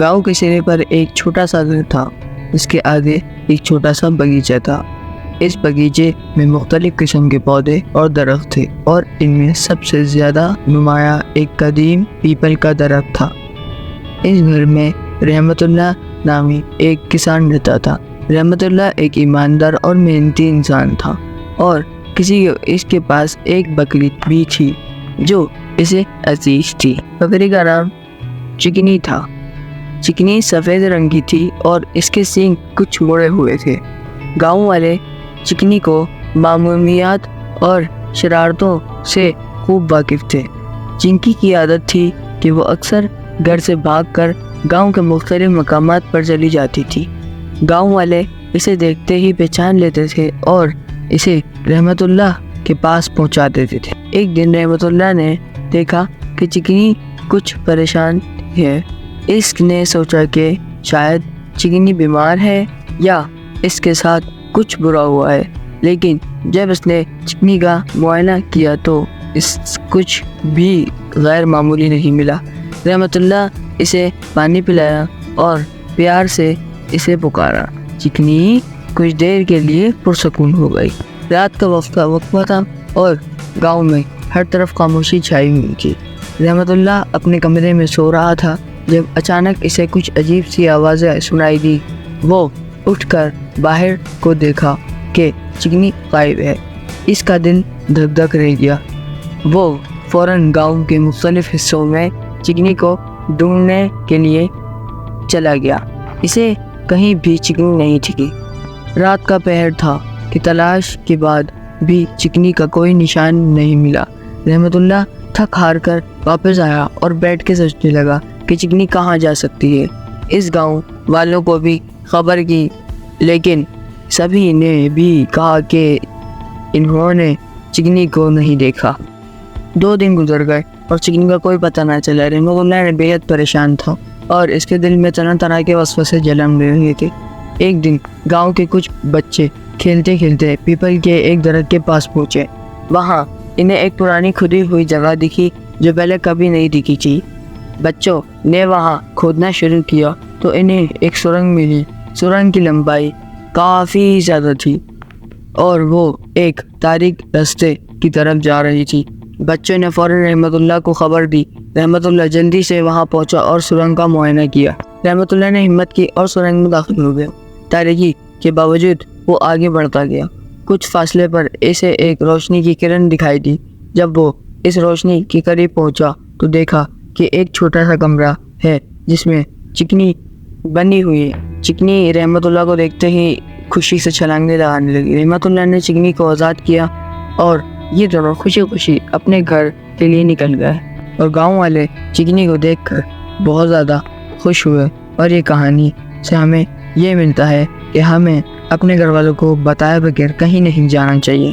گاؤں کے سرے پر ایک چھوٹا سا گھر تھا، اس کے آگے ایک چھوٹا سا باغیچہ تھا۔ اس باغیچے میں مختلف قسم کے پودے اور درخت تھے، اور ان میں سب سے زیادہ نمایاں ایک قدیم پیپل کا درخت تھا۔ اس گھر میں رحمت اللہ نامی ایک کسان رہتا تھا۔ رحمت اللہ ایک ایماندار اور محنتی انسان تھا، اور اس کے پاس ایک بکری بھی تھی جو اسے عزیز تھی۔ بکری کا نام چکنی تھا۔ چکنی سفید رنگ کی تھی اور اس کے سینگ کچھ مڑے ہوئے تھے۔ گاؤں والے چکنی کو معمولیات اور شرارتوں سے خوب واقف تھے۔ چنکی کی عادت تھی کہ وہ اکثر گھر سے بھاگ کر گاؤں کے مختلف مقامات پر چلی جاتی تھی۔ گاؤں والے اسے دیکھتے ہی پہچان لیتے تھے اور اسے رحمت اللہ کے پاس پہنچا دیتے تھے۔ ایک دن رحمت اللہ نے دیکھا کہ چکنی کچھ پریشان ہے۔ اس نے سوچا کہ شاید چکنی بیمار ہے یا اس کے ساتھ کچھ برا ہوا ہے، لیکن جب اس نے چکنی کا معائنہ کیا تو کچھ بھی غیر معمولی نہیں ملا۔ رحمت اللہ اسے پانی پلایا اور پیار سے اسے پکارا۔ چکنی کچھ دیر کے لیے پرسکون ہو گئی۔ رات کا وقفہ تھا اور گاؤں میں ہر طرف خاموشی چھائی ہوئی تھی۔ رحمت اللہ اپنے کمرے میں سو رہا تھا جب اچانک اسے کچھ عجیب سی آوازیں سنائی دی۔ وہ اٹھ کر باہر کو دیکھا کہ چکنی غائب ہے۔ اس کا دل دھک دھک رہ گیا۔ وہ فوراً گاؤں کے مختلف حصوں میں چکنی کو ڈھونڈنے کے لیے چلا گیا۔ اسے کہیں بھی چکنی نہیں دکھی۔ رات کا پہر تھا کہ تلاش کے بعد بھی چکنی کا کوئی نشان نہیں ملا۔ رحمت اللہ تھک ہار کر واپس آیا اور بیٹھ کے سوچنے لگا کہ چکنی کہاں جا سکتی ہے۔ اس گاؤں والوں کو بھی خبر کی، لیکن سبھی نے بھی کہا کہ انہوں نے چکنی کو نہیں دیکھا۔ 2 دن گزر گئے اور چکنی کا کوئی پتہ نہ چلا۔ رحمت اللہ نے بے حد پریشان تھا اور اس کے دل میں طرح طرح کے وسوسے جلم رہے تھے۔ ایک دن گاؤں کے کچھ بچے کھیلتے کھیلتے پیپل کے ایک درخت کے پاس پہنچے۔ وہاں انہیں ایک پرانی کھدی ہوئی جگہ دکھی جو پہلے کبھی نہیں دکھی تھی۔ بچوں نے وہاں کھودنا شروع کیا تو انہیں ایک سرنگ ملی۔ سرنگ کی لمبائی کافی زیادہ تھی اور وہ ایک تاریک راستے کی طرف جا رہی تھی۔ بچوں نے فوراً رحمت اللہ کو خبر دی۔ رحمت اللہ جلدی سے وہاں پہنچا اور سرنگ کا معائنہ کیا۔ رحمت اللہ نے ہمت کی اور سرنگ میں داخل ہو گیا۔ تاریکی کے باوجود وہ آگے بڑھتا گیا۔ کچھ فاصلے پر اسے ایک روشنی کی کرن دکھائی دی۔ جب وہ اس روشنی کے قریب پہنچا تو دیکھا کہ ایک چھوٹا سا کمرہ ہے جس میں چکنی بنی ہوئی ہے۔ چکنی رحمت اللہ کو دیکھتے ہی خوشی سے چھلانگیں لگانے لگی۔ رحمت اللہ نے چکنی کو آزاد کیا اور یہ دونوں خوشی خوشی اپنے گھر کے لیے نکل گئے، اور گاؤں والے چکنی کو دیکھ کر بہت زیادہ خوش ہوئے۔ اور یہ کہانی سے ہمیں یہ ملتا ہے کہ ہمیں اپنے گھر والوں کو بتائے بغیر کہیں نہیں جانا چاہیے۔